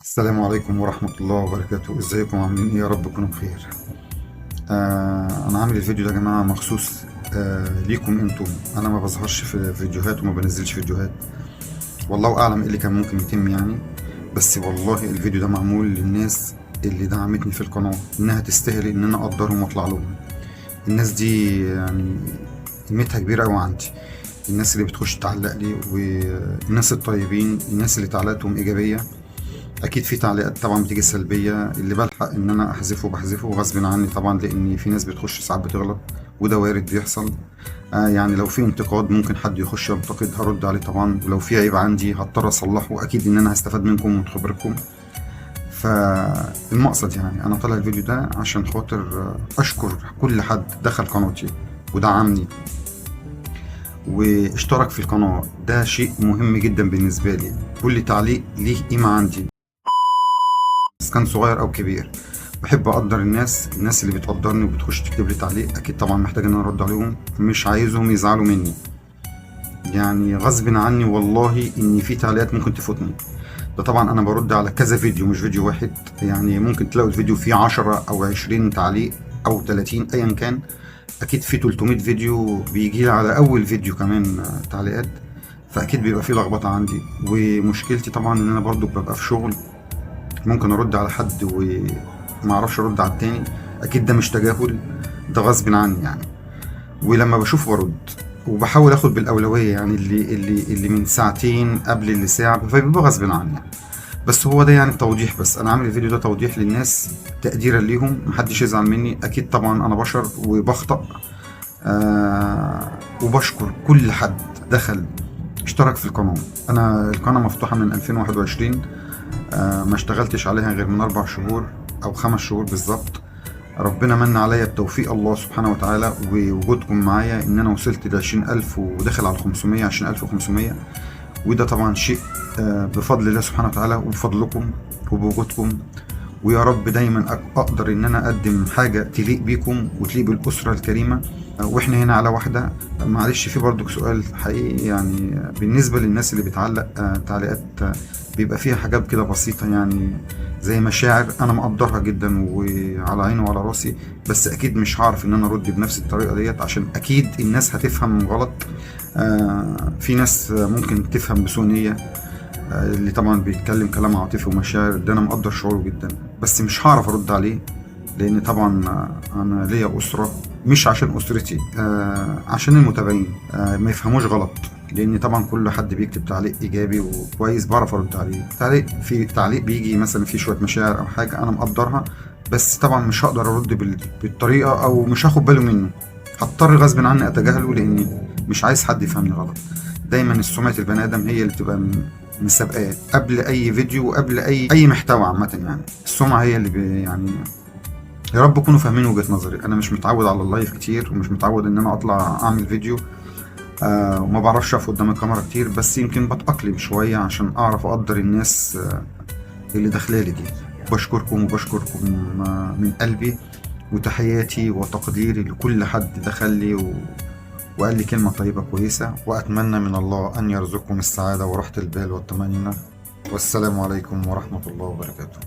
السلام عليكم ورحمة الله وبركاته. ازيكم عاملين ايه؟ يا رب تكونوا بخير. انا عامل الفيديو ده يا جماعة مخصوص ليكم انتم. انا ما بظهرش في فيديوهات وما بنزلش فيديوهات، والله اعلم ايه اللي كان ممكن يتم يعني. بس والله الفيديو ده معمول للناس اللي دعمتني في القناة، انها تستاهل ان انا اقدرهم واطلع لهم. الناس دي يعني قيمتها كبيرة اوي عندي. الناس اللي بتخش تعلق لي، والناس الطيبين، الناس اللي تعليقاتهم ايجابية. اكيد في تعليقات طبعا بتيجي سلبيه، اللي بلحق ان انا احذفه بحذفه غصب عني طبعا، لان في ناس بتخش ساعات بتغلط، وده وارد بيحصل. يعني لو في انتقاد ممكن حد يخش ينتقد، هرد عليه طبعا، ولو في عيب عندي هضطر اصلحه، اكيد ان انا هستفاد منكم ومن خبرتكم. فالمقصد يعني انا طالع الفيديو ده عشان خاطر اشكر كل حد دخل قناتي ودعمني واشترك في القناه. ده شيء مهم جدا بالنسبه لي، كل تعليق ليه قيمه عندي، بس كان صغير او كبير. بحب اقدر الناس اللي بتقدرني وبتخش تكتب لي تعليق، اكيد طبعا محتاج ان انا ارد عليهم، مش عايزهم يزعلوا مني. يعني غصب عني والله ان في تعليقات ممكن تفوتني. ده طبعا انا برد على كذا فيديو مش فيديو واحد، يعني ممكن تلاقوا الفيديو فيه 10 او 20 تعليق او 30 ايا كان. اكيد في 300 فيديو بيجي لي على اول فيديو كمان تعليقات. فاكيد بيبقى في لخبطه عندي، ومشكلتي طبعا ان انا برضو ببقى في شغل، ممكن ارد على حد وما اعرفش ارد على التاني. اكيد ده مش تجاهل، ده غصب عني يعني. ولما بشوف برد، وبحاول اخد بالاولويه، يعني اللي من ساعتين قبل اللي ساعه، فبيبقى غصب عني يعني. بس هو ده يعني توضيح، بس انا عامل الفيديو ده توضيح للناس تقديرا ليهم، محدش يزعل مني. اكيد طبعا انا بشر وبخطأ. وبشكر كل حد دخل اشترك في القناه. انا القناه مفتوحه من 2021، ما اشتغلتش عليها غير من 4 شهور أو 5 شهور بالظبط. ربنا من عليا بتوفيق الله سبحانه وتعالى ووجودكم معايا، إن أنا وصلت ل20,000 وداخل على 500، 20,500. وده طبعا شيء بفضل الله سبحانه وتعالى وبفضلكم وبوجودكم. ويا رب دايما اقدر ان انا اقدم حاجه تليق بيكم وتليق بالاسره الكريمه، واحنا هنا على واحده. معلش في برضك سؤال حقيقي، يعني بالنسبه للناس اللي بتعلق تعليقات بيبقى فيها حاجات كده بسيطه، يعني زي مشاعر انا مقدرها جدا وعلى عيني وعلى راسي، بس اكيد مش هعرف ان انا ارد بنفس الطريقه ديت، عشان اكيد الناس هتفهم غلط. في ناس ممكن تفهم بسوء نيه. اللي طبعا بيتكلم كلام عاطفي ومشاعر، ده انا مقدر شعوره جدا، بس مش هعرف ارد عليه، لان طبعا انا ليا اسره، مش عشان اسرتي، عشان المتابعين ما يفهموش غلط. لان طبعا كل حد بيكتب تعليق ايجابي وكويس بعرف ارد عليه. في تعليق بيجي مثلا فيه شويه مشاعر او حاجه انا مقدرها، بس طبعا مش هقدر ارد بالطريقه، او مش هاخد باله منه، هضطر غصب عني اتجاهله، لاني مش عايز حد يفهمني غلط. دايما سمعة البني ادم هي اللي بتبقى مسابقات قبل اي فيديو وقبل اي محتوى عامه، يعني السمعه هي اللي يعني. يا رب تكونوا فاهمين وجهه نظري. انا مش متعود على اللايف كتير، ومش متعود ان انا اطلع اعمل فيديو، وما بعرفش اقف قدام الكاميرا كتير، بس يمكن بتأقلم شويه عشان اعرف اقدر الناس اللي داخلالي دي. بشكركم وبشكركم من قلبي، وتحياتي وتقديري لكل حد دخل لي وقال لي كلمة طيبة كويسة، وأتمنى من الله أن يرزقكم السعادة وراحة البال والطمأنينة. والسلام عليكم ورحمة الله وبركاته.